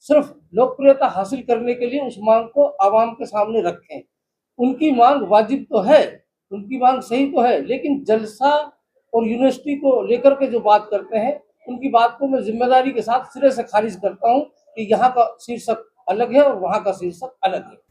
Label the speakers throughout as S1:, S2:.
S1: सिर्फ लोकप्रियता हासिल करने के लिए उस मांग को आवाम के सामने रखें। उनकी मांग वाजिब तो है, उनकी मांग सही तो है, लेकिन जलसा और यूनिवर्सिटी को लेकर के जो बात करते हैं, उनकी बात को मैं जिम्मेदारी के साथ सिरे से खारिज करता हूँ कि यहाँ का शीर्षक अलग है और वहाँ का शीर्षक अलग है।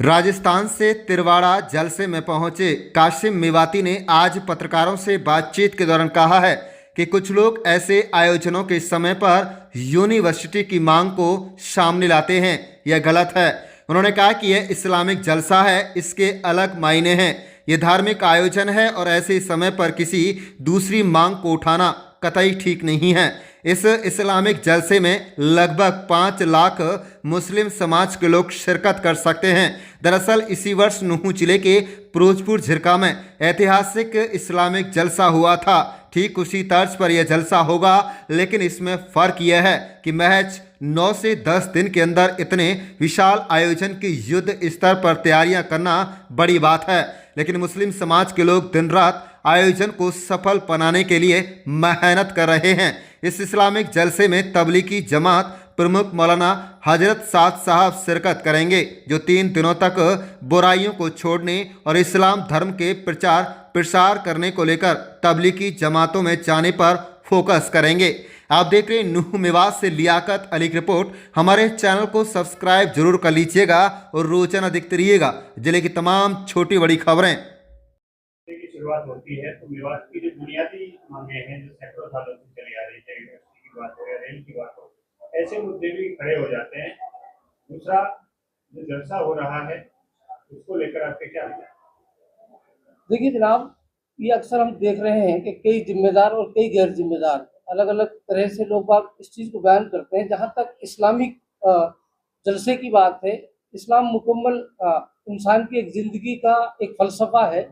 S2: राजस्थान से तिरवाड़ा जलसे में पहुंचे काशिम मेवाती ने आज पत्रकारों से बातचीत के दौरान कहा है कि कुछ लोग ऐसे आयोजनों के समय पर यूनिवर्सिटी की मांग को सामने लाते हैं। यह गलत है। उन्होंने कहा कि यह इस्लामिक जलसा है, इसके अलग मायने हैं। यह धार्मिक आयोजन है और ऐसे समय पर किसी दूसरी मांग को उठाना कतई ठीक नहीं है। इस इस्लामिक जलसे में लगभग 5 लाख मुस्लिम समाज के लोग शिरकत कर सकते हैं। दरअसल इसी वर्ष नूंह जिले के फिरोजपुर झिरका में ऐतिहासिक इस्लामिक जलसा हुआ था। ठीक उसी तर्ज पर यह जलसा होगा, लेकिन इसमें फ़र्क यह है कि महज 9 से 10 दिन के अंदर इतने विशाल आयोजन की युद्ध स्तर पर तैयारियां करना बड़ी बात है। लेकिन मुस्लिम समाज के लोग दिन रात आयोजन को सफल बनाने के लिए मेहनत कर रहे हैं। इस इस्लामिक जलसे में तबलीगी जमात प्रमुख मौलाना हजरत साद साहब शिरकत करेंगे, जो 3 दिनों तक बुराइयों को छोड़ने और इस्लाम धर्म के प्रचार प्रसार करने को लेकर तबलीगी जमातों में जाने पर फोकस करेंगे। आप देख रहे हैं नूंह मेवात से लियाकत अली की रिपोर्ट। हमारे चैनल को सब्सक्राइब जरूर कर लीजिएगा और रोजाना देखते रहिएगा जिले की तमाम छोटी बड़ी खबरें।
S3: की शुरुआत होती है तो मेवात की जो बुनियादी मांगे हैं जो सैकड़ों सालों से चली आ रही है, यूनिवर्सिटी की बात हो या रेल की बात हो, ऐसे मुद्दे भी खड़े हो जाते हैं। दूसरा, जो जलसा हो रहा है उसको लेकर आपके क्या विचार?
S1: देखिए जनाब, ये अक्सर हम देख रहे हैं कि कई जिम्मेदार और कई गैर जिम्मेदार अलग अलग तरह से लोग बाग इस चीज़ को बयान करते हैं। जहाँ तक इस्लामिक जलसे की बात है, इस्लाम मुकम्मल इंसान की एक ज़िंदगी का एक फ़लसफ़ा है।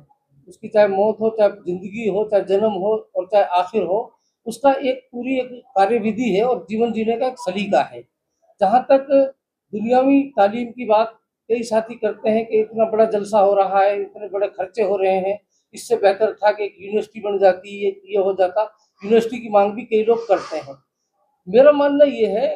S1: उसकी चाहे मौत हो, चाहे ज़िंदगी हो, चाहे जन्म हो और चाहे आखिर हो, उसका एक पूरी एक कार्यविधि है और जीवन जीने का एक सलीका है। जहाँ तक दुनियावी तालीम की बात कई साथी करते हैं कि इतना बड़ा जलसा हो रहा है, इतने बड़े खर्चे हो रहे हैं, इससे बेहतर था कि एक यूनिवर्सिटी बन जाती, ये हो जाता। यूनिवर्सिटी की मांग भी कई लोग करते हैं। मेरा मानना ये है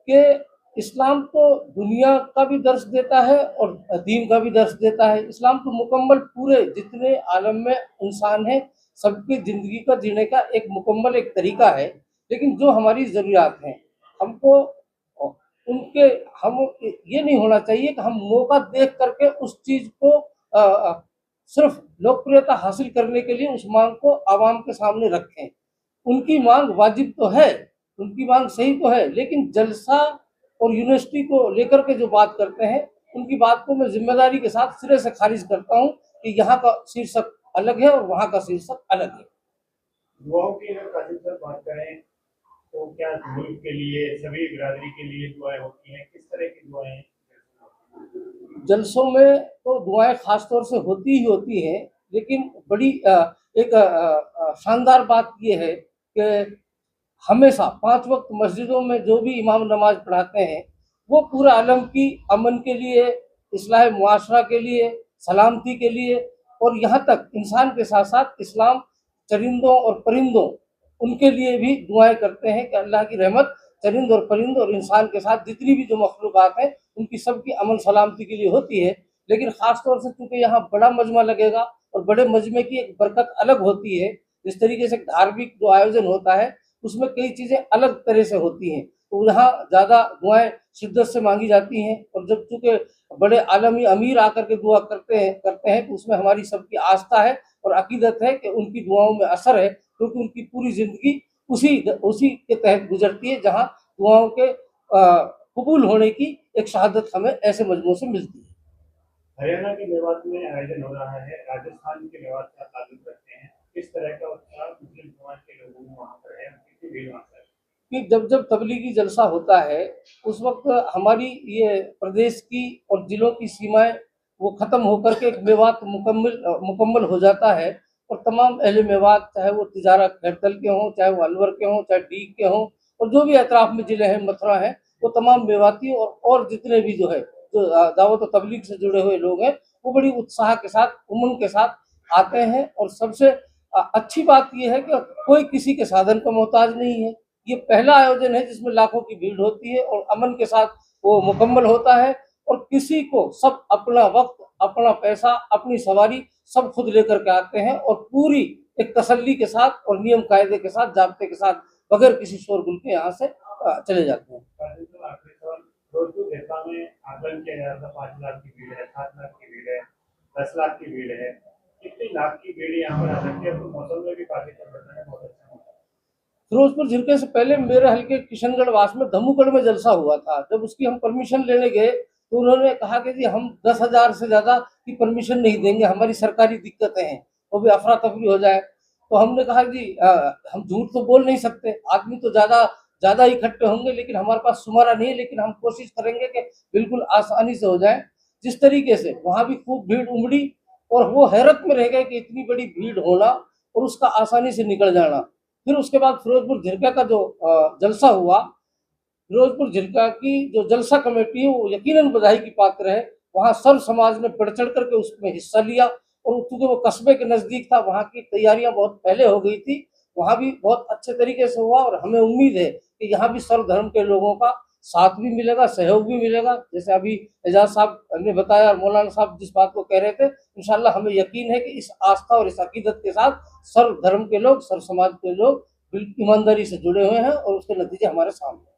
S1: कि इस्लाम तो दुनिया का भी दर्श देता है और दीन का भी दर्श देता है। इस्लाम तो मुकम्मल पूरे जितने आलम में इंसान हैं, सबकी ज़िंदगी का जीने का एक मुकम्मल एक तरीका है। लेकिन जो हमारी ज़रूरियात हैं, हमको उनके हम ये नहीं होना चाहिए कि हम मौका देख करके उस चीज़ को सिर्फ लोकप्रियता हासिल करने के लिए उस मांग को आवाम के सामने रखें। उनकी मांग वाजिब तो है, उनकी मांग सही तो है, लेकिन जलसा और यूनिवर्सिटी को लेकर के जो बात करते हैं, उनकी बात को मैं जिम्मेदारी के साथ सिरे से खारिज करता हूँ कि यहाँ का शीर्षक अलग है और वहाँ का शीर्षक अलग है।
S3: दुआओं की अगर कासिम सर बात करें तो क्या मुल्क के लिए, सभी बिरादरी के लिए दुआएं होती हैं? किस तरह की दुआएं?
S1: जलसों में तो दुआएं खास तौर से होती ही होती हैं, लेकिन बड़ी एक शानदार बात ये है कि हमेशा 5 वक्त मस्जिदों में जो भी इमाम नमाज पढ़ाते हैं, वो पूरा आलम की अमन के लिए, इस्लाह मुआशरा के लिए, सलामती के लिए और यहाँ तक इंसान के साथ साथ इस्लाम चरिंदों और परिंदों उनके लिए भी दुआएं करते हैं कि अल्लाह की रहमत चरिंद और परिंद और इंसान के साथ जितनी भी जो मखलूक़ात हैं उनकी सबकी अमन सलामती के लिए होती है। लेकिन ख़ास तौर से चूँकि यहाँ बड़ा मजमा लगेगा और बड़े मजमे की एक बरकत अलग होती है, जिस तरीके से धार्मिक जो आयोजन होता है उसमें कई चीज़ें अलग तरह से होती हैं, तो यहाँ ज़्यादा दुआएं शिद्दत से मांगी जाती हैं। और जब चूँकि बड़े आलमी अमीर आकर के दुआ करते हैं तो उसमें हमारी सबकी आस्था है और अकीदत है कि उनकी दुआओं में असर है, क्योंकि उनकी पूरी ज़िंदगी उसी के तहत गुजरती है, जहाँ दुआओं के कबूल होने की एक शहादत हमें ऐसे मजमू से मिलती है।
S3: हरियाणा के मेवात में आयोजन हो रहा है, राजस्थान के मेवात का ताल्लुक रखते हैं, किस तरह का उत्साह मुस्लिम समाज के लोगों में वहाँ पर है, कितनी भीड़ वहाँ पर है? कि
S1: जब तबलीगी जलसा होता है उस वक्त हमारी ये प्रदेश की और जिलों की सीमाएं वो ख़त्म होकर के एक मेवात मुकम्मल हो जाता है और तमाम अहले मेवात, चाहे वो तिजारा खैरतल के हों, चाहे वो अलवर के हों, चाहे डीग के हों और जो भी अतराफ़ में ज़िले हैं, मथुरा हैं, वो तमाम मेवाती और जितने भी जो है जो दावत और तबलीग से जुड़े हुए लोग हैं, वो बड़ी उत्साह के साथ, उमंग के साथ आते हैं। और सबसे अच्छी बात ये है कि कोई किसी के साधन का मोहताज नहीं है। ये पहला आयोजन है जिसमें लाखों की भीड़ होती है और अमन के साथ वो मुकम्मल होता है और किसी को सब अपना वक्त, अपना पैसा, अपनी सवारी सब खुद लेकर के आते हैं और पूरी एक तसल्ली के साथ और नियम कायदे के साथ, जाब्ते के साथ, बगैर किसी शोरगुल के यहाँ से चले जाते हैं।
S3: फिरोजपुर झिरका में आकलन किया जा रहा था 5 लाख की भीड़ है, 7 लाख की भीड़ है, 10 लाख की भीड़ है, कितनी लाख की भीड़ यहाँ पर आ सकती है? तो मौसम में भी काफी परिवर्तन है, बहुत अच्छा है।
S1: फिरोजपुर झिरके से पहले मेरे हल्के किशनगढ़ वास में धम्मूगढ़ में जलसा हुआ था। जब उसकी हम परमिशन लेने गए तो उन्होंने कहा कि जी हम 10,000 से ज्यादा की परमिशन नहीं देंगे, हमारी सरकारी दिक्कतें हैं, वो भी अफरा तफरी हो जाए। तो हमने कहा जी हम झूठ तो बोल नहीं सकते, आदमी तो ज्यादा ज्यादा इकट्ठे होंगे, लेकिन हमारे पास सुमारा नहीं है, लेकिन हम कोशिश करेंगे कि बिल्कुल आसानी से हो जाए। जिस तरीके से वहां भी खूब भीड़ उमड़ी और वो हैरत में रह गए कि इतनी बड़ी भीड़ होना और उसका आसानी से निकल जाना। फिर उसके बाद फिरोजपुर झिरका का जो जलसा हुआ, फिरोजपुर झिरका की जो जलसा कमेटी है वो यकीनन बधाई की पात्र है। वहाँ सर्व समाज ने बढ़ चढ़ करके उसमें हिस्सा लिया और चूंकि वो कस्बे के नजदीक था, वहाँ की तैयारियां बहुत पहले हो गई थी, वहाँ भी बहुत अच्छे तरीके से हुआ और हमें उम्मीद है कि यहाँ भी सर्व धर्म के लोगों का साथ भी मिलेगा, सहयोग भी मिलेगा। जैसे अभी एजाज साहब ने बताया और मौलाना साहब जिस बात को कह रहे थे, इंशाल्लाह हमें यकीन है कि इस आस्था और इस अकीदत के साथ सर्व धर्म के लोग, सर्व समाज के लोग ईमानदारी से जुड़े हुए हैं और उसके नतीजे हमारे सामने हैं।